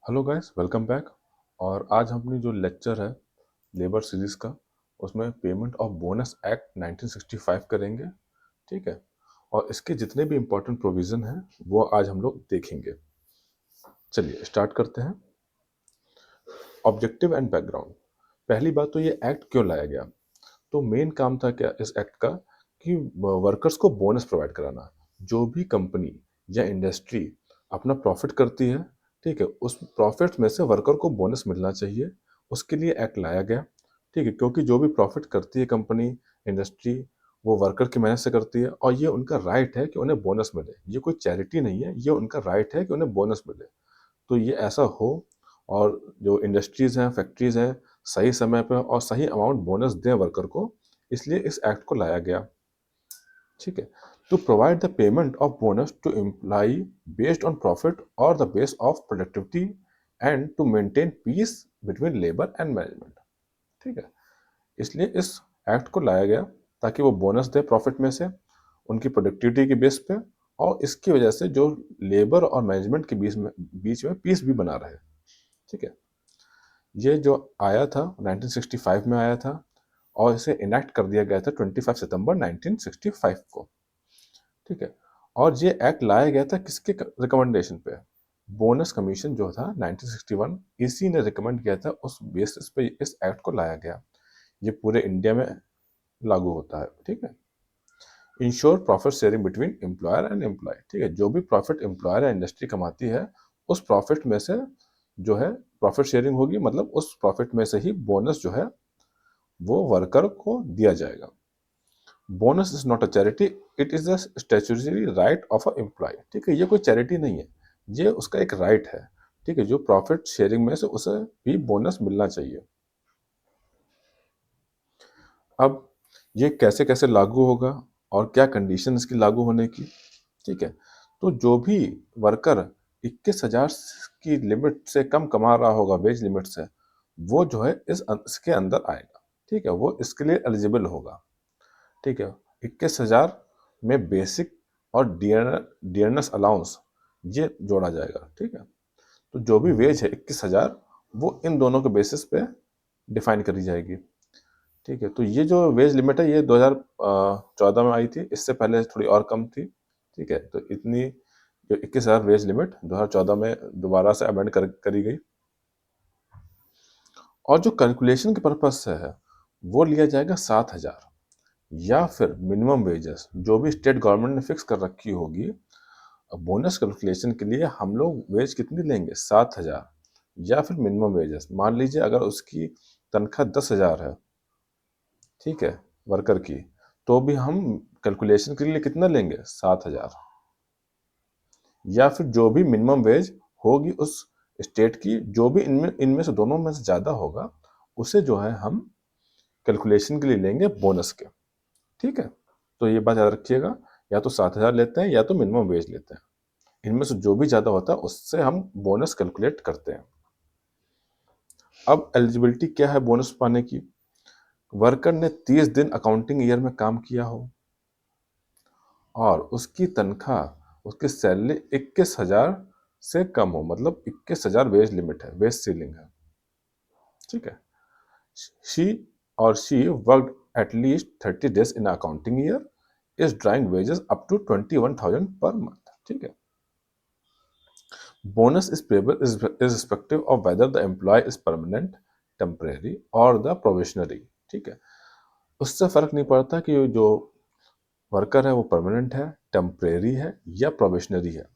Hello guys, welcome back. और आज अपनी जो लेक्चर है लेबर सीरीज का, उसमें पेमेंट ऑफ बोनस एक्ट 1965 करेंगे। ठीक है। और इसके जितने भी इम्पोर्टेंट प्रोविज़न हैं वो आज हम लोग देखेंगे। चलिए स्टार्ट करते हैं। Objective and background. पहली बात तो ये एक्ट क्यों लाया गया। तो मेन काम था क्या इस एक्ट का कि वर्कर्स को बोनस प्रोवाइड कराना। जो भी कंपनी या इंडस्ट्री अपना प्रॉफिट करती है, ठीक है, उस प्रॉफिट में से वर्कर को बोनस मिलना चाहिए। उसके लिए एक्ट लाया गया। ठीक है, क्योंकि जो भी प्रॉफिट करती है कंपनी, इंडस्ट्री, वो वर्कर की मेहनत से करती है और ये उनका राइट है कि उन्हें बोनस मिले। ये कोई चैरिटी नहीं है, ये उनका राइट है कि उन्हें बोनस मिले। तो ये ऐसा हो और जो इंडस्ट्रीज़ हैं, फैक्ट्रीज़ हैं, सही समय पे और सही अमाउंट बोनस दें वर्कर को, इसलिए इस एक्ट को लाया गया। ठीक है। To provide the payment of bonus to employee based on profit और the base of productivity and to maintain peace between labour and management. ठीक है। इसलिए इस एक्ट को लाया गया ताकि वो बोनस दे प्रॉफिट में से उनकी प्रोडक्टिविटी के बेस पे, और इसकी वजह से जो लेबर और मैनेजमेंट के बीच में पीस भी बना रहे। ठीक है। ये जो आया था 1965 में आया था और इसे इनेक्ट कर दिया गया था 25 सितंबर 1965 को। ठीक है। और ये एक्ट लाया गया था किसके रिकमेंडेशन पे। बोनस कमीशन जो था 1961, इसी ने रिकमेंड किया था, उस बेसिस पे इस एक्ट को लाया गया। ये पूरे इंडिया में लागू होता है। ठीक है। Ensure profit sharing between employer and employee. ठीक है, जो भी प्रॉफिट एम्प्लॉयर या इंडस्ट्री कमाती है, उस प्रॉफिट में से जो है प्रॉफिट शेयरिंग होगी, मतलब उस प्रॉफिट में से ही बोनस जो है वो वर्कर को दिया जाएगा। Bonus is not a charity, it is a statutory right of a employee. ठीक है, ये कोई चैरिटी नहीं है, ये उसका एक राइट है। ठीक है, जो प्रॉफिट शेयरिंग में से उसे भी बोनस मिलना चाहिए। अब ये कैसे कैसे लागू होगा और क्या कंडीशन इसकी लागू होने की। ठीक है। तो जो भी वर्कर 21,000 की लिमिट से कम कमा रहा होगा, वेज लिमिट से, वो जो है इसके अंदर आएगा। ठीक है, वो इसके लिए एलिजिबल होगा। ठीक है। 21,000 में बेसिक और डियरनेस अलाउंस ये जोड़ा जाएगा। ठीक है। तो जो भी वेज है 21,000, वो इन दोनों के बेसिस पे डिफाइन करी जाएगी। ठीक है। तो ये जो वेज लिमिट है ये 2014 में आई थी, इससे पहले थोड़ी और कम थी। ठीक है। तो इतनी जो 21,000 वेज लिमिट 2014 में दोबारा से अमेंड करी गई। और जो कैलकुलेशन के पर्पज से है वो लिया जाएगा 7,000, या फिर मिनिमम वेजेस जो भी स्टेट गवर्नमेंट ने फिक्स कर रखी होगी। बोनस कैलकुलेशन के लिए हम लोग वेज कितनी लेंगे, 7,000, या फिर मिनिमम वेजेस। मान लीजिए अगर उसकी तनख्वाह 10,000 है, ठीक है, वर्कर की, तो भी हम कैलकुलेशन के लिए कितना लेंगे, 7,000। या फिर जो भी मिनिमम वेज होगी उस स्टेट की, जो भी इनमें इनमें से दोनों में से ज़्यादा होगा, उसे जो है हम कैलकुलेशन के लिए लेंगे बोनस के। ठीक है। तो ये बात याद रखिएगा, या तो 7,000 लेते हैं या तो मिनिमम वेज लेते हैं। इनमें से जो भी ज़्यादा होता है उससे हम बोनस कैलकुलेट करते हैं। अब एलिजिबिलिटी क्या है बोनस पाने की। वर्कर ने 30 दिन अकाउंटिंग ईयर में काम किया हो और उसकी तनख्वाह, उसकी सैलरी 21,000 से कम हो, मतलब 21,000 वेज लिमिट है, वेज सीलिंग है। ठीक है। She she worked at least 30 days in accounting year is drawing wages up to 21,000 per month. ठीक है। Bonus is payable is irrespective of whether the employee is permanent, temporary or the probationary। ठीक है। उससे फर्क नहीं पड़ता कि जो वर्कर है वो परमानेंट है, टेम्परेरी है या प्रोबेशनरी है।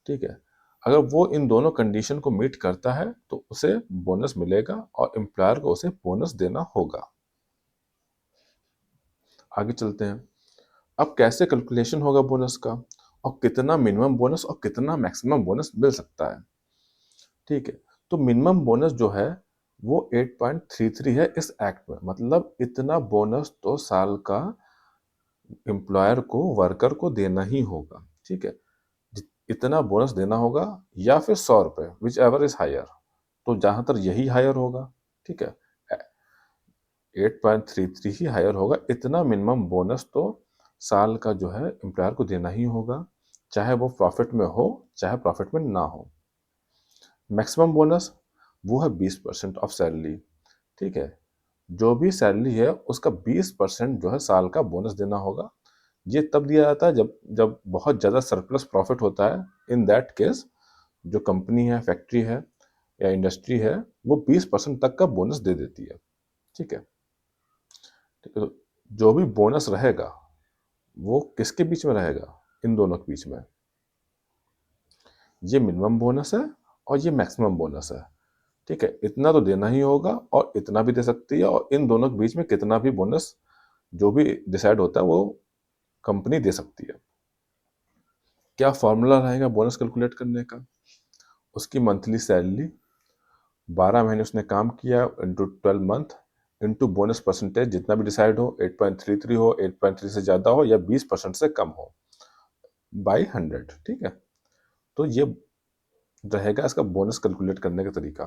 ठीक है। अगर वो इन दोनों कंडीशन को मीट करता है तो उसे बोनस मिलेगा और एम्प्लॉयर को उसे बोनस देना होगा। आगे चलते हैं। अब कैसे कैलकुलेशन होगा बोनस का, और कितना मिनिमम बोनस और कितना मैक्सिमम बोनस मिल सकता है। ठीक है। तो मिनिमम बोनस जो है वो 8.33 है इस एक्ट में, मतलब इतना बोनस तो साल का एम्प्लॉयर को वर्कर को देना ही होगा। ठीक है। इतना बोनस देना होगा, या फिर 100 रुपये, विच एवर इज हायर। तो जहां तक यही हायर होगा। ठीक है। 8.33 ही हायर होगा। इतना मिनिमम बोनस तो साल का जो है एम्प्लॉयर को देना ही होगा, चाहे वो प्रॉफिट में हो चाहे प्रॉफिट में ना हो। मैक्सिमम बोनस वो है 20% ऑफ सैलरी, ठीक है। जो भी सैलरी है उसका 20% जो है साल का बोनस देना होगा। ये तब दिया जाता है जब जब बहुत ज़्यादा सरप्लस प्रॉफिट होता है। इन दैट केस जो कंपनी है, फैक्ट्री है या इंडस्ट्री है, वो 20% तक का बोनस दे देती है, ठीक है। ठीक है, तो जो भी बोनस रहेगा वो किसके बीच में रहेगा? इन दोनों के बीच में। ये मिनिमम बोनस है और ये मैक्सिमम बोनस है, ठीक है। इतना तो देना ही होगा और इतना भी दे सकती है, और इन दोनों के बीच में कितना भी बोनस जो भी डिसाइड होता है वो कंपनी दे सकती है। क्या फॉर्मूला रहेगा बोनस कैलकुलेट करने का? उसकी मंथली सैलरी, 12 महीने उसने काम किया into 12 month into bonus percentage, जितना भी डिसाइड हो, 8.33 हो, 8.3 से ज़्यादा हो या 20% से कम हो, बाई 100, ठीक है। तो ये रहेगा इसका बोनस कैलकुलेट करने का तरीका,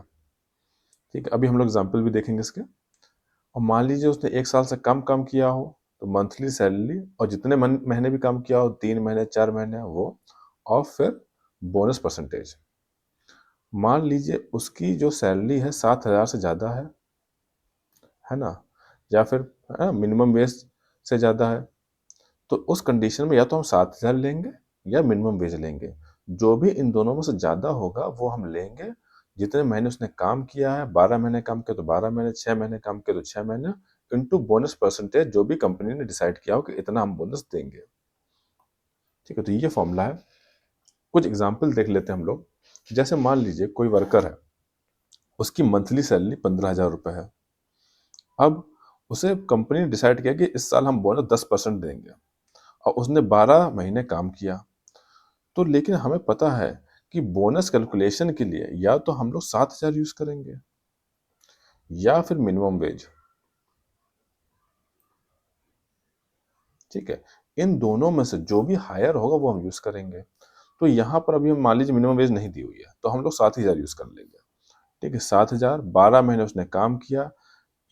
ठीक है। अभी हम लोग एग्जाम्पल भी देखेंगे इसके। और मान लीजिए उसने 1 साल से कम काम किया हो, तो मंथली सैलरी, और जितने महीने भी काम किया हो, 3 महीने 4 महीने, वो, और फिर बोनस परसेंटेज। मान लीजिए उसकी जो सैलरी है 7,000 से ज़्यादा है ना, या फिर मिनिमम वेज से ज़्यादा है, तो उस कंडीशन में या तो हम 7,000 लेंगे या मिनिमम वेज लेंगे। जो भी इन दोनों में से ज़्यादा होगा वो हम लेंगे। जितने महीने उसने काम किया है, 12 महीने काम किया तो 12 महीने, 6 महीने काम किया तो 6 महीने, इंटू बोनस परसेंटेज जो भी कंपनी ने डिसाइड किया हो कि इतना हम बोनस देंगे, ठीक है। तो ये फॉर्मूला है। कुछ एग्जाम्पल देख लेते हैं हम लोग। जैसे मान लीजिए कोई वर्कर है, उसकी मंथली सैलरी 15,000 रुपये है। अब उसे कंपनी ने डिसाइड किया कि इस साल हम बोनस 10% देंगे, और उसने 12 महीने काम किया। तो लेकिन हमें पता है कि बोनस कैलकुलेशन के लिए या तो हम लोग 7,000 यूज करेंगे या फिर मिनिमम वेज, ठीक है। इन दोनों में से जो भी हायर होगा वो हम यूज करेंगे। तो यहाँ पर अभी हम मान लीजिए मिनिमम वेज नहीं दी हुई है, तो हम लोग 7,000 यूज कर लेंगे, ठीक है। 7,000, 12 महीने उसने काम किया,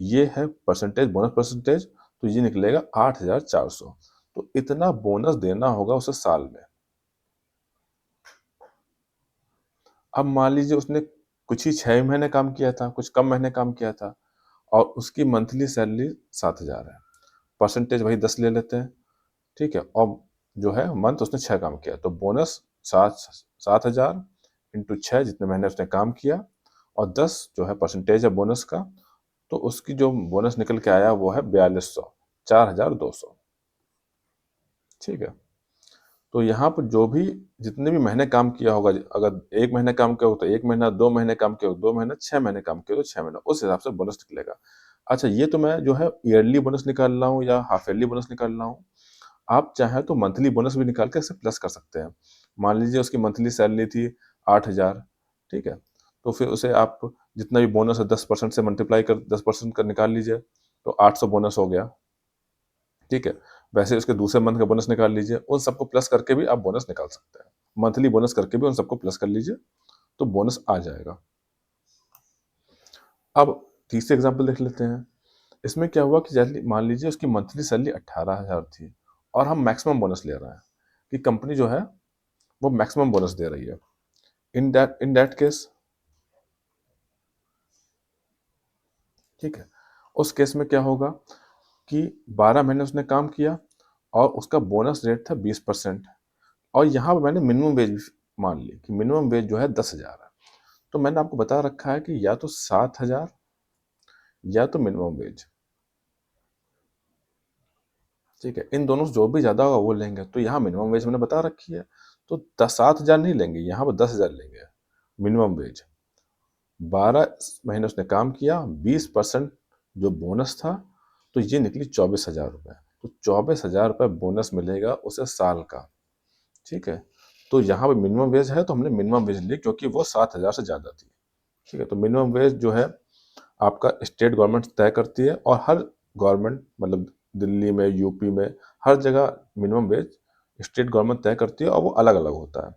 ये है परसेंटेज, बोनस परसेंटेज, तो ये निकलेगा 8,400। तो इतना बोनस देना होगा उसे साल में। अब मान लीजिए उसने कुछ ही 6 महीने काम किया था, कुछ कम महीने काम किया था, और उसकी मंथली सैलरी 7,000 है। परसेंटेज वही 10 ले लेते हैं, ठीक है। और जो है मंथ उसने 6 काम किया, तो बोनस 7,000 इंटू 6 जितने महीने उसने काम किया, और 10 जो है परसेंटेज है बोनस का, तो उसकी जो बोनस निकल के आया वो है 4,200, 4,200, ठीक है। तो यहाँ पर जो भी जितने भी महीने काम किया होगा, अगर 1 महीने काम किया हो तो 1 महीना, 2 महीने काम किया हो 2 महीना, 6 महीने काम किया हो तो 6 महीना, उस हिसाब से बोनस निकलेगा। अच्छा, ये तो मैं जो है ईयरली बोनस निकाल रहा हूँ या हाफ ईयरली बोनस निकाल रहा हूँ। आप चाहें तो मंथली बोनस भी निकाल के इसे प्लस कर सकते हैं। मान लीजिए उसकी मंथली सैलरी थी 8,000, ठीक है। तो फिर उसे आप जितना भी बोनस है 10% से मल्टीप्लाई कर 10% का निकाल लीजिए, तो 800 बोनस हो गया, ठीक है। वैसे उसके दूसरे मंथ का बोनस निकाल लीजिए, उन सबको प्लस करके भी आप बोनस निकाल सकते हैं। मंथली बोनस करके भी उन सबको प्लस कर लीजिए, तो बोनस आ जाएगा। अब तीसरे एग्जाम्पल देख लेते हैं। इसमें क्या हुआ कि जैसे मान लीजिए उसकी मंथली सैलरी 18,000 थी, और हम मैक्सिमम बोनस ले रहे हैं कि कंपनी जो है वो मैक्सिमम बोनस दे रही है। इन दैट केस, ठीक है, उस केस में क्या होगा कि 12 महीने उसने काम किया और उसका बोनस रेट था 20%, और यहाँ पर मैंने मिनिमम वेज भी मान ली कि मिनिमम वेज जो है 10,000 है। तो मैंने आपको बता रखा है कि या तो 7,000 या तो मिनिमम वेज, ठीक है। इन दोनों से जो भी ज़्यादा होगा वो लेंगे। तो यहाँ मिनिमम वेज मैंने बता रखी है, तो 7,000 नहीं लेंगे, यहाँ पर 10,000 लेंगे मिनिमम वेज। 12 महीने उसने काम किया, 20% जो बोनस था, तो ये निकली 24,000 रुपये। तो 24,000 रुपये बोनस मिलेगा उसे साल का, ठीक है। तो यहाँ पे मिनिमम वेज है तो हमने मिनिमम वेज ली क्योंकि वो 7,000 से ज़्यादा थी, ठीक है। तो मिनिमम वेज जो है आपका स्टेट गवर्नमेंट तय करती है, और हर गवर्नमेंट मतलब दिल्ली में, यूपी में, हर जगह मिनिमम वेज स्टेट गवर्नमेंट तय करती है, और वो अलग अलग होता है।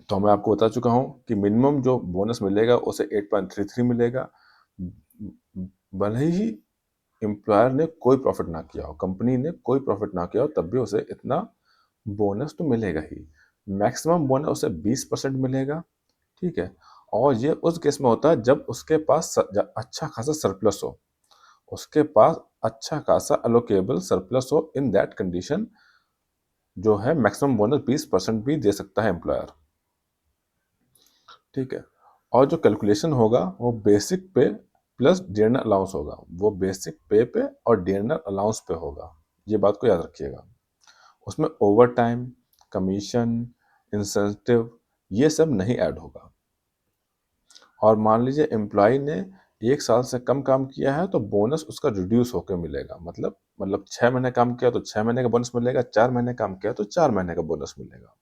तो मैं आपको बता चुका हूँ कि मिनिमम जो बोनस मिलेगा उसे 8.33 मिलेगा, भले ही एम्प्लॉयर ने कोई प्रॉफिट ना किया हो, कंपनी ने कोई प्रॉफिट ना किया हो, तब भी उसे इतना बोनस तो मिलेगा ही। मैक्सिमम बोनस उसे 20% मिलेगा, ठीक है। और ये उस केस में होता है जब उसके पास अच्छा खासा सरप्लस हो, उसके पास अच्छा खासा अलोकेबल सरप्लस हो। इन दैट कंडीशन जो है मैक्सिमम बोनस 20% भी दे सकता है एम्प्लॉयर, ठीक है। और जो कैलकुलेशन होगा वो बेसिक पे प्लस डिनर अलाउंस होगा, वो बेसिक पे और डिनर अलाउंस पे होगा, ये बात को याद रखिएगा। उसमें ओवर टाइम, कमीशन, इंसेंटिव ये सब नहीं ऐड होगा। और मान लीजिए एम्प्लॉय ने 1 साल से कम काम किया है तो बोनस उसका रिड्यूस होकर मिलेगा, मतलब 6 महीने काम किया तो 6 महीने का बोनस मिलेगा, 4 महीने काम किया तो 4 महीने का बोनस मिलेगा,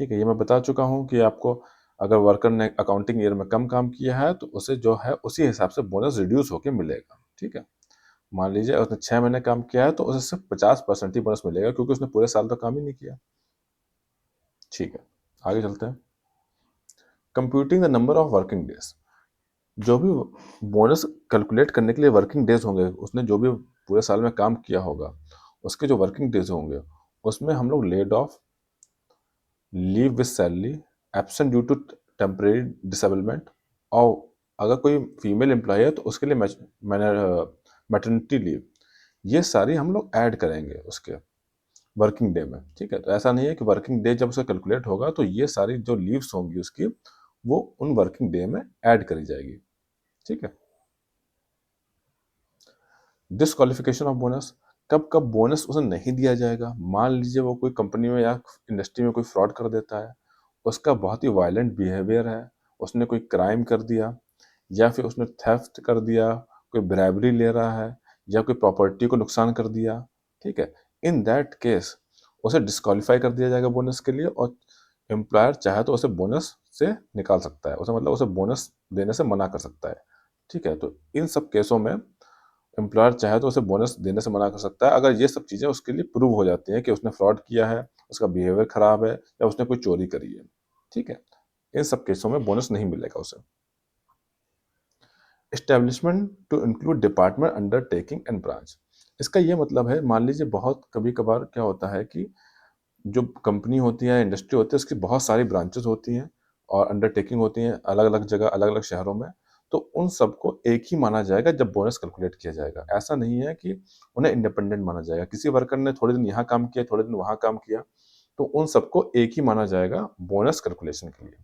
ठीक है। ये मैं बता चुका हूँ कि आपको अगर वर्कर ने अकाउंटिंग ईयर में कम काम किया है तो उसे जो है उसी हिसाब से बोनस रिड्यूस होकर मिलेगा, ठीक है। मान लीजिए उसने 6 महीने काम किया है तो उसे सिर्फ 50% ही बोनस मिलेगा, क्योंकि उसने पूरे साल तो काम ही नहीं किया, ठीक है। आगे चलते हैं। Computing the number of working days, जो भी बोनस कैलकुलेट करने के लिए वर्किंग डेज होंगे, उसने जो भी पूरे साल में काम किया होगा उसके जो वर्किंग डेज होंगे उसमें हम लोग laid off, leave with salary, absent due to temporary disablement, और अगर कोई फीमेल एम्प्लॉय है तो उसके लिए मैटरनिटी लीव, ये सारी हम लोग ऐड करेंगे उसके वर्किंग डे में, ठीक है। तो ऐसा नहीं है कि वर्किंग डे जब उसका कैलकुलेट होगा तो ये सारी जो लीव्स होंगी उसकी वो उन वर्किंग डे में ऐड करी जाएगी, ठीक है। डिसक्वालिफिकेशन ऑफ बोनस, कब कब बोनस उसे नहीं दिया जाएगा। मान लीजिए वो कोई कंपनी में या इंडस्ट्री में कोई फ्रॉड कर देता है, उसका बहुत ही वायलेंट बिहेवियर है, उसने कोई क्राइम कर दिया या फिर उसने थेफ्ट कर दिया, कोई ब्राइबरी ले रहा है या कोई प्रॉपर्टी को नुकसान कर दिया, ठीक है। इन दैट केस उसे डिस्क्वालीफाई कर दिया जाएगा बोनस के लिए, और एम्प्लॉयर चाहे तो उसे बोनस से निकाल सकता है, उसे मतलब उसे बोनस देने से मना कर सकता है, ठीक है। तो इन सब केसों में एम्प्लॉयर चाहे तो उसे बोनस देने से मना कर सकता है, अगर ये सब चीज़ें उसके लिए प्रूव हो जाती हैं कि उसने फ्रॉड किया है, उसका बिहेवियर खराब है या उसने कोई चोरी करी है, ठीक है। इन सब केसों में बोनस नहीं मिलेगा उसे। Establishment to include department undertaking and branch, इसका ये मतलब है, मान लीजिए बहुत कभी कभार क्या होता है कि जो कंपनी होती है, इंडस्ट्री होती है, उसकी बहुत सारी ब्रांचेस होती हैं और अंडरटेकिंग होती हैं अलग अलग जगह, अलग अलग शहरों में। तो उन सबको एक ही माना जाएगा जब बोनस कैलकुलेट किया जाएगा। ऐसा नहीं है कि उन्हें इंडिपेंडेंट माना जाएगा, किसी वर्कर ने थोड़े दिन यहाँ काम किया, थोड़े दिन वहाँ काम किया, तो उन सबको एक ही माना जाएगा बोनस कैलकुलेशन के लिए।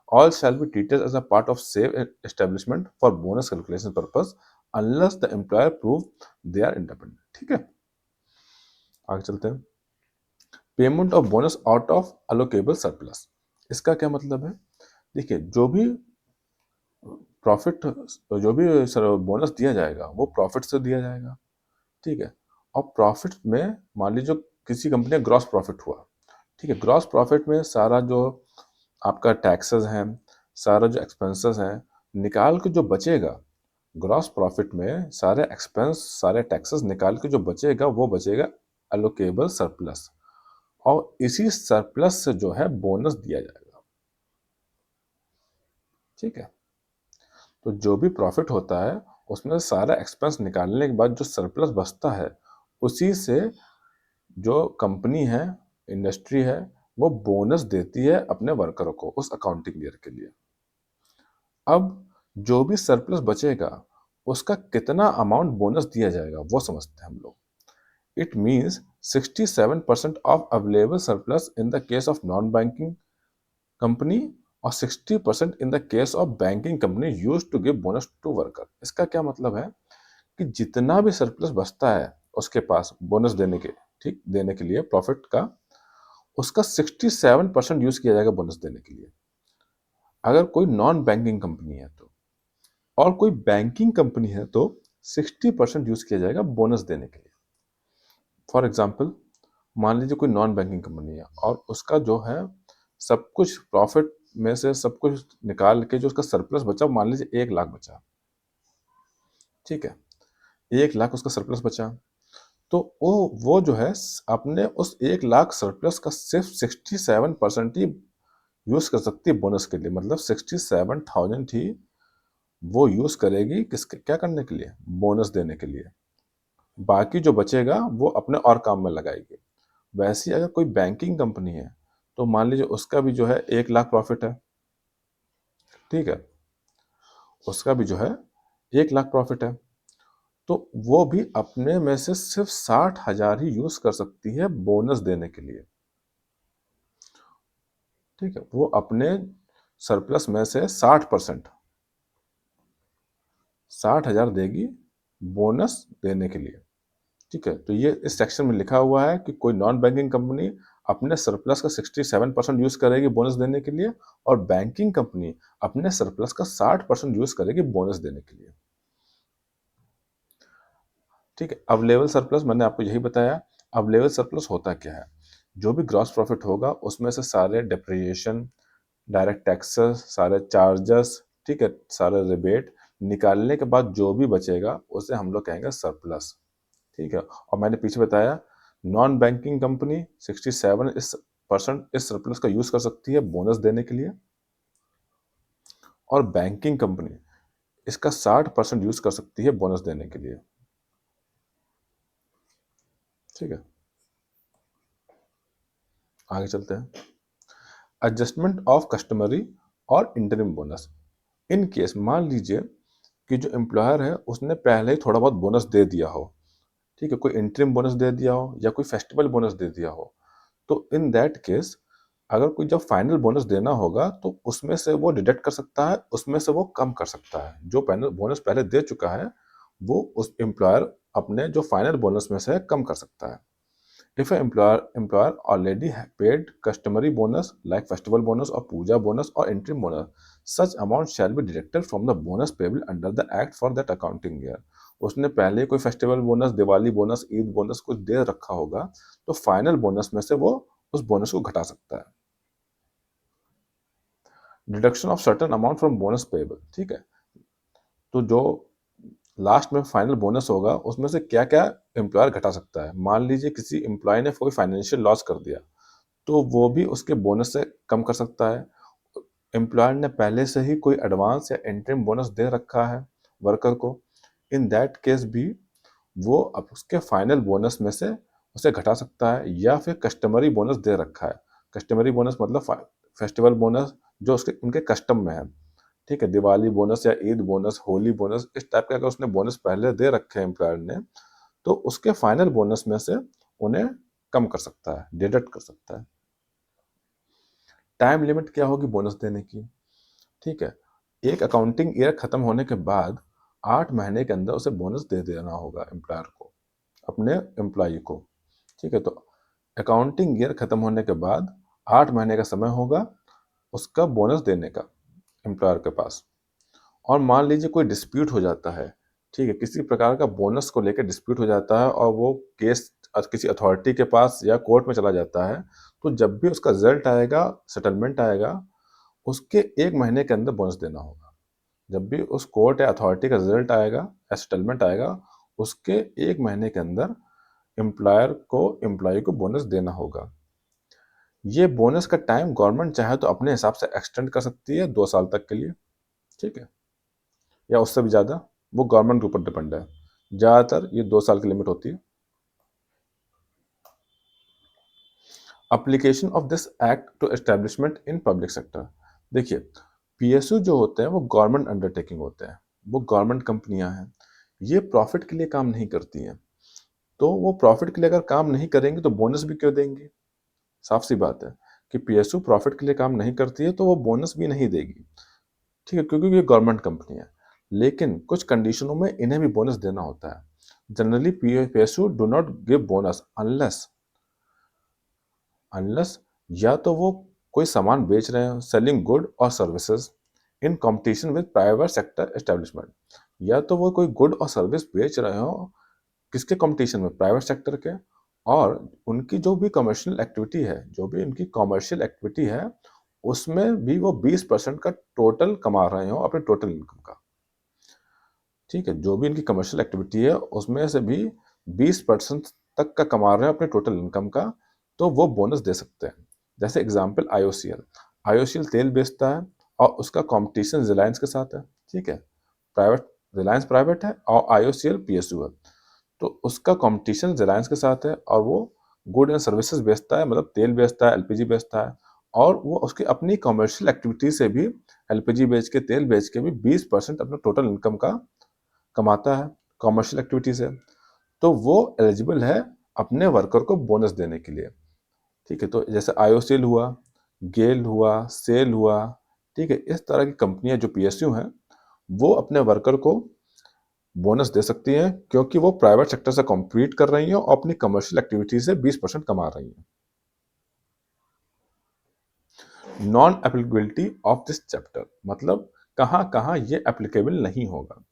All shall be treated as a part of same establishment for bonus calculation purpose unless the employer prove they are independent, ठीक है। आगे चलते हैं। Payment of bonus out of allocable surplus, इसका क्या मतलब है? देखिए, जो भी प्रॉफिट, जो भी बोनस दिया जाएगा वो प्रॉफिट से दिया जाएगा, ठीक है। और प्रॉफिट में मान लीजिए किसी कंपनी का ग्रॉस प्रॉफिट हुआ, ठीक है। ग्रॉस प्रॉफिट में सारा जो आपका टैक्सेस हैं, सारा जो एक्सपेंसेस हैं, निकाल के जो बचेगा, ग्रॉस प्रॉफिट में सारे एक्सपेंस सारे टैक्सेस निकाल के जो बचेगा वो बचेगा अलोकेबल सरप्लस, और इसी सरप्लस से जो है बोनस दिया जाएगा, ठीक है। तो जो भी प्रॉफिट होता है उसमें सारा एक्सपेंस निकालने के बाद जो सरप्लस बचता है उसी से जो कंपनी है, इंडस्ट्री है, वो बोनस देती है अपने वर्करों को उस अकाउंटिंग ईयर के लिए। अब जो भी सरप्लस बचेगा उसका कितना अमाउंट बोनस दिया जाएगा वो समझते हैं हम लोग। It means 67% of available surplus in the case of non-banking company और 60% in the case of banking company used to give bonus to worker। इसका क्या मतलब है कि जितना भी सरप्लस बचता है उसके पास बोनस देने के, ठीक, देने के लिए प्रॉफिट का, उसका 67% यूज किया जाएगा बोनस देने के लिए, अगर कोई नॉन बैंकिंग कंपनी है तो। और कोई बैंकिंग कंपनी है तो 60% यूज किया जाएगा बोनस देने के लिए। फॉर एग्जाम्पल, मान लीजिए कोई नॉन बैंकिंग कंपनी है और उसका जो है सब कुछ प्रॉफिट में से सब कुछ निकाल के जो उसका सरप्लस बचा, मान लीजिए 1 लाख बचा, ठीक है। 1 लाख उसका सरप्लस बचा, तो वो जो है अपने उस 1 लाख सरप्लस का सिर्फ 67% ही यूज कर सकती है बोनस के लिए, मतलब 67,000 ही वो यूज करेगी किसके, क्या करने के लिए, बोनस देने के लिए। बाकी जो बचेगा वो अपने और काम में लगाएगी। वैसे ही अगर कोई बैंकिंग कंपनी है तो मान लीजिए उसका भी जो है 1 लाख प्रॉफिट है, ठीक है, उसका भी जो है 1 लाख प्रॉफिट है, तो वो भी अपने में से सिर्फ 60,000 ही यूज कर सकती है बोनस देने के लिए। ठीक है, वो अपने सरप्लस में से 60% 60,000 देगी बोनस देने के लिए। ठीक है, तो ये इस सेक्शन में लिखा हुआ है कि कोई नॉन बैंकिंग कंपनी अपने सरप्लस का 67% यूज करेगी बोनस देने के लिए, और बैंकिंग कंपनी अपने सरप्लस का 60% यूज करेगी बोनस देने के लिए। ठीक है, अवेलेबल सरप्लस मैंने आपको यही बताया। अवेलेबल सरप्लस होता क्या है? जो भी ग्रॉस प्रॉफिट होगा उसमें से सारे डेप्रिसिएशन, डायरेक्ट टैक्सेस, सारे चार्जेस, ठीक है, सारे रिबेट निकालने के बाद जो भी बचेगा उसे हम लोग कहेंगे सरप्लस। ठीक है, और मैंने पीछे बताया नॉन बैंकिंग कंपनी 67% इस सरप्लस का यूज कर सकती है बोनस देने के लिए, और बैंकिंग कंपनी इसका 60% यूज कर सकती है बोनस देने के लिए। ठीक है, आगे चलते हैं। एडजस्टमेंट ऑफ कस्टमरी और इंटरिम बोनस। इन केस मान लीजिए कि जो एम्प्लॉयर है उसने पहले ही थोड़ा बहुत बोनस दे दिया हो, ठीक है, कोई इंटरिम बोनस दे दिया हो या कोई फेस्टिवल बोनस दे दिया हो, तो इन दैट केस अगर कोई जब फाइनल बोनस देना होगा तो उसमें से वो डिडक्ट कर सकता है, उसमें से वो कम कर सकता है। जो फाइनल बोनस पहले दे चुका है वो उस एम्प्लॉयर अपने जो फाइनल बोनस में से है कम कर सकता है। If an employer already paid customary bonus like festival bonus or puja bonus or interim bonus, such amount shall be deducted from the bonus payable under the act for that accounting year. उसने पहले कोई festival bonus, Diwali bonus, Eid bonus कुछ दे रखा होगा तो final bonus में से वो उस बोनस को घटा सकता है। Deduction of certain amount from bonus payable, ठीक है, तो जो लास्ट में फाइनल बोनस होगा उसमें से क्या क्या एम्प्लॉयर घटा सकता है। मान लीजिए किसी एम्प्लॉय ने कोई फाइनेंशियल लॉस कर दिया तो वो भी उसके बोनस से कम कर सकता है। एम्प्लॉयर ने पहले से ही कोई एडवांस या इंटरिम बोनस दे रखा है वर्कर को, इन दैट केस भी वो अब उसके फाइनल बोनस में से उसे घटा सकता है। या फिर कस्टमरी बोनस दे रखा है, कस्टमरी बोनस मतलब फेस्टिवल बोनस जो उसके उनके कस्टम में है, ठीक है, दिवाली बोनस या ईद बोनस, होली बोनस, इस टाइप के अगर उसने बोनस पहले दे रखे हैं एम्प्लॉयर ने तो उसके फाइनल बोनस में से उन्हें कम कर सकता है, डिडक्ट कर सकता है। टाइम लिमिट क्या होगी बोनस देने की? ठीक है, एक अकाउंटिंग ईयर खत्म होने के बाद 8 महीने के अंदर उसे बोनस दे देना होगा एम्प्लॉयर को, अपने एम्प्लॉय को। ठीक है, तो अकाउंटिंग ईयर खत्म होने के बाद 8 महीने का समय होगा उसका बोनस देने का एम्प्लॉयर के पास। और मान लीजिए कोई डिस्प्यूट हो जाता है, ठीक है, किसी प्रकार का बोनस को लेकर डिस्प्यूट हो जाता है और वो केस किसी अथॉरिटी के पास या कोर्ट में चला जाता है, तो जब भी उसका रिजल्ट आएगा, सेटलमेंट आएगा, उसके 1 महीने के अंदर बोनस देना होगा। जब भी उस कोर्ट या अथॉरिटी का रिजल्ट आएगा या सेटलमेंट आएगा, उसके 1 महीने के अंदर एम्प्लॉयर को एम्प्लॉय को बोनस देना होगा। ये बोनस का टाइम गवर्नमेंट चाहे तो अपने हिसाब से एक्सटेंड कर सकती है 2 साल तक के लिए, ठीक है, या उससे भी ज़्यादा, वो गवर्नमेंट के ऊपर डिपेंड है। ज़्यादातर ये 2 साल की लिमिट होती है। Application of this act to establishment in public sector. देखिए, पीएसयू जो होते हैं वो गवर्नमेंट अंडरटेकिंग होते हैं, वो गवर्नमेंट कंपनियां हैं, ये प्रॉफिट के लिए काम नहीं करती हैं। तो वो प्रॉफिट के लिए अगर काम नहीं करेंगी तो बोनस भी क्यों देंगी? साफ सी बात है कि पीएसयू प्रॉफिट के लिए काम नहीं करती है तो वो बोनस भी नहीं देगी, ठीक है, क्योंकि ये गवर्नमेंट कंपनी है। लेकिन कुछ कंडीशनों में इन्हें भी बोनस देना होता है। Generally PSU do not give bonus unless unless या तो वो कोई सामान बेच रहे हो, सेलिंग गुड और services in competition with private sector establishment, या तो वो कोई गुड और सर्विस बेच रहे हो किसके कंपटीशन में, प्राइवेट सेक्टर के, और उनकी जो भी कमर्शियल एक्टिविटी है, जो भी उनकी कमर्शियल एक्टिविटी है उसमें भी वो 20% का टोटल कमा रहे हो अपने टोटल इनकम का। ठीक है, जो भी इनकी कमर्शियल एक्टिविटी है उसमें से भी 20% तक का कमा रहे हैं अपने टोटल इनकम का, तो वो बोनस दे सकते हैं। जैसे एग्जांपल आईओसीएल, आईओसीएल तेल बेचता है और उसका कंपटीशन रिलायंस के साथ है, ठीक है, प्राइवेट, रिलायंस प्राइवेट है और आईओसीएल पीएसयू है, तो उसका कंपटीशन रिलायंस के साथ है और वो गुड एंड सर्विसेज बेचता है, मतलब तेल बेचता है, एलपीजी बेचता है, और वो उसकी अपनी कमर्शियल एक्टिविटी से भी एलपीजी बेच के, तेल बेच के भी 20% अपना टोटल इनकम का कमाता है कमर्शियल एक्टिविटी से, तो वो एलिजिबल है अपने वर्कर को बोनस देने के लिए। ठीक है, तो जैसे आईओसीएल हुआ, गेल हुआ, सेल हुआ, ठीक है, इस तरह की कंपनियां जो पीएसयू हैं, वो अपने वर्कर को बोनस दे सकती हैं, क्योंकि वो प्राइवेट सेक्टर से कॉम्पीट कर रही हैं और अपनी कमर्शियल एक्टिविटी से 20% कमा रही हैं। Non applicability of this chapter, मतलब कहाँ कहाँ ये एप्लीकेबल नहीं होगा।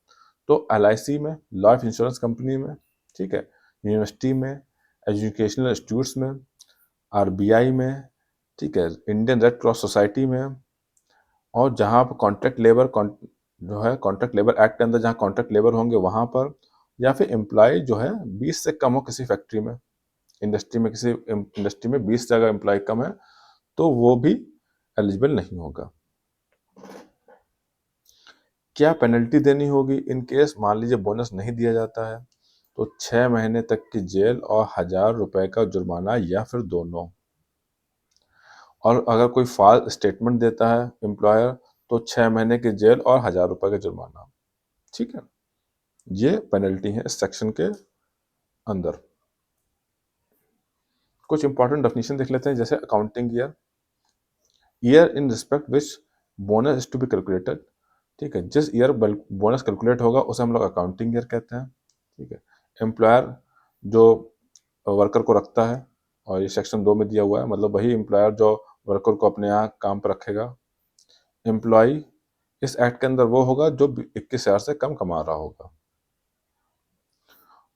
तो एलआईसी में, लाइफ इंश्योरेंस कंपनी में, ठीक है, यूनिवर्सिटी में, एजुकेशनल इंस्टीट्यूट्स में, आरबीआई में, ठीक है, इंडियन रेड क्रॉस सोसाइटी में, और जहाँ पर जो है कॉन्ट्रैक्ट लेबर एक्ट के अंदर जहाँ कॉन्ट्रैक्ट लेबर होंगे वहाँ पर, या फिर एम्प्लॉय जो है 20 से कम हो किसी फैक्ट्री में, किसी इंडस्ट्री में 20 से अगर एम्प्लॉय कम है तो वो भी एलिजिबल नहीं होगा। क्या पेनल्टी देनी होगी इन केस मान लीजिए बोनस नहीं दिया जाता है? तो 6 महीने तक की जेल और 1000 रुपए का जुर्माना, या फिर दोनों। और अगर कोई फॉल्स स्टेटमेंट देता है एम्प्लॉयर, तो 6 महीने की जेल और 1000 रुपए का जुर्माना। ठीक है, ये पेनल्टी है इस सेक्शन के अंदर। कुछ इंपॉर्टेंट डेफिनेशन देख लेते हैं, जैसे accounting year, year in respect which bonus is to be calculated. ठीक है, जिस ईयर बोनस कैलकुलेट होगा उसे हम लोग अकाउंटिंग ईयर कहते हैं। ठीक है, एम्प्लॉयर जो वर्कर को रखता है, और ये सेक्शन 2 में दिया हुआ है, मतलब वही एम्प्लॉयर जो वर्कर को अपने यहाँ काम पर रखेगा। एम्प्लॉय इस एक्ट के अंदर वो होगा जो 21,000 से कम कमा रहा होगा।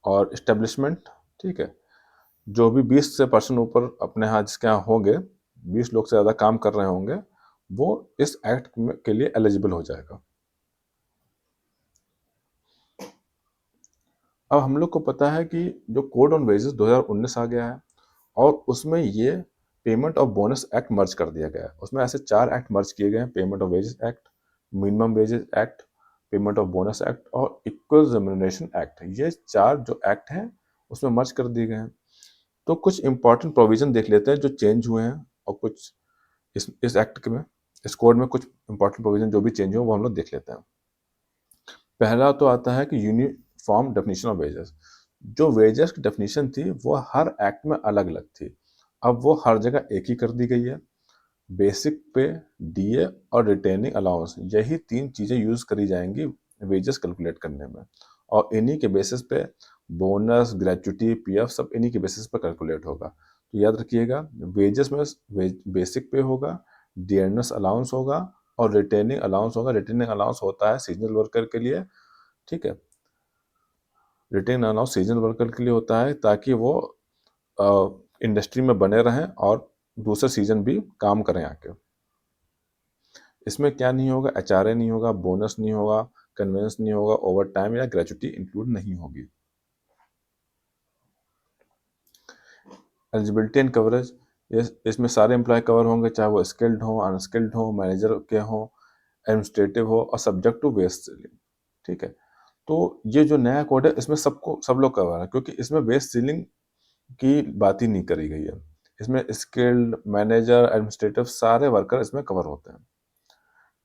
और इस्टेब्लिशमेंट, ठीक है, जो भी 20 से पर्सन ऊपर अपने यहाँ जिसके यहाँ होंगे, 20 लोग से ज़्यादा काम कर रहे होंगे, वो इस एक्ट के लिए एलिजिबल हो जाएगा। अब हम लोग को पता है कि जो कोड ऑन वेजेस 2019 आ गया है, और उसमें ये पेमेंट ऑफ बोनस एक्ट मर्ज कर दिया गया है। उसमें ऐसे 4 एक्ट मर्ज किए गए हैं: payment of wages act, minimum wages act, payment of bonus act और इक्वल रेम्युनरेशन एक्ट। ये 4 जो एक्ट हैं उसमें मर्ज कर दिए गए हैं। तो कुछ इंपॉर्टेंट प्रोविजन देख लेते हैं जो चेंज हुए हैं, और कुछ इस एक्ट में, इस कोड में कुछ इंपॉर्टेंट प्रोविजन जो भी चेंज हुए वो हम लोग देख लेते हैं। पहला तो आता है कि यूनिफॉर्म डेफिनेशन ऑफ वेजेस। जो वेजेस की डेफिनेशन थी वो हर एक्ट में अलग अलग थी, अब वो हर जगह एक ही कर दी गई है। बेसिक पे, डीए और रिटेनिंग अलाउंस, यही 3 चीज़ें यूज़ करी जाएंगी वेजेस कैलकुलेट करने में, और इन्हीं के बेसिस पे बोनस, ग्रेच्युटी, पीएफ सब इन्हीं के बेसिस पे कैलकुलेट होगा। तो याद रखिएगा, वेजेस में बेसिक पे होगा, डियरनेस अलाउंस होगा, और रिटेनिंग अलाउंस होगा। रिटेनिंग अलाउंस होता है सीजनल वर्कर के लिए। ठीक है, रिटेनिंग अलाउंस सीजनल वर्कर के लिए होता है ताकि वो इंडस्ट्री में बने रहें और दूसरे सीजन भी काम करें आके। इसमें क्या नहीं होगा? एचआरए नहीं होगा, बोनस नहीं होगा, कन्वेंस नहीं होगा, ओवर टाइम या ग्रेच्युटी इंक्लूड नहीं होगी। एलिजिबिलिटी एंड कवरेज, इसमें सारे एम्प्लॉय कवर होंगे, चाहे वो स्किल्ड हो, अनस्किल्ड हो, मैनेजर के हो, एडमिनिस्ट्रेटिव हो, और सब्जेक्ट टू वेज सीलिंग। ठीक है, तो ये जो नया कोड है इसमें सब लोग कवर है, क्योंकि इसमें वेज सीलिंग की बात ही नहीं करी गई है। इसमें स्किल्ड, मैनेजर, एडमिनिस्ट्रेटिव सारे वर्कर इसमें कवर होते हैं।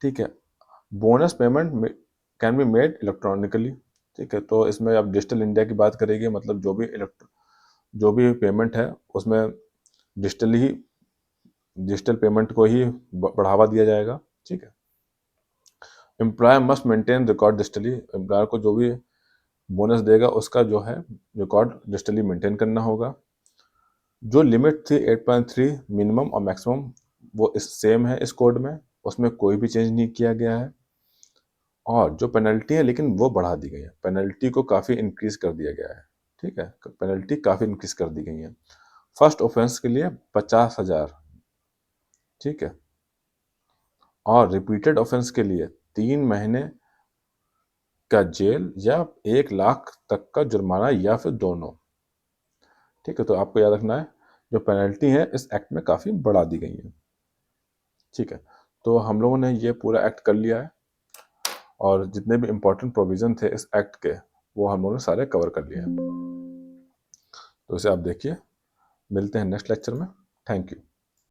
ठीक है, bonus payment can be made electronically. ठीक है, तो इसमें अब डिजिटल इंडिया की बात करेंगे, मतलब जो भी पेमेंट है उसमें डिजिटल पेमेंट को ही बढ़ावा दिया जाएगा। ठीक है, employee must maintain record digitally, employer को जो भी बोनस देगा उसका जो है रिकॉर्ड डिजिटली मेंटेन करना होगा। जो लिमिट थी 8.3 मिनिमम और मैक्सिमम, वो सेम है इस कोड में, उसमें कोई भी चेंज नहीं किया गया है। और जो पेनल्टी है लेकिन वो बढ़ा दी गई है, पेनल्टी को काफ़ी इंक्रीज कर दिया गया है। ठीक है, पेनल्टी काफ़ी इंक्रीज कर दी गई है। फर्स्ट ऑफेंस के लिए 50,000, ठीक है, और रिपीटेड ऑफेंस के लिए 3 महीने का जेल या 1 लाख तक का जुर्माना, या फिर दोनों। ठीक है, तो आपको याद रखना है जो पेनल्टी है इस एक्ट में काफ़ी बढ़ा दी गई है। ठीक है, तो हम लोगों ने ये पूरा एक्ट कर लिया है, और जितने भी इम्पोर्टेंट प्रोविज़न थे इस एक्ट के वो हम लोगों ने सारे कवर कर लिए हैं। तो इसे आप देखिए, मिलते हैं नेक्स्ट लेक्चर में। Thank you.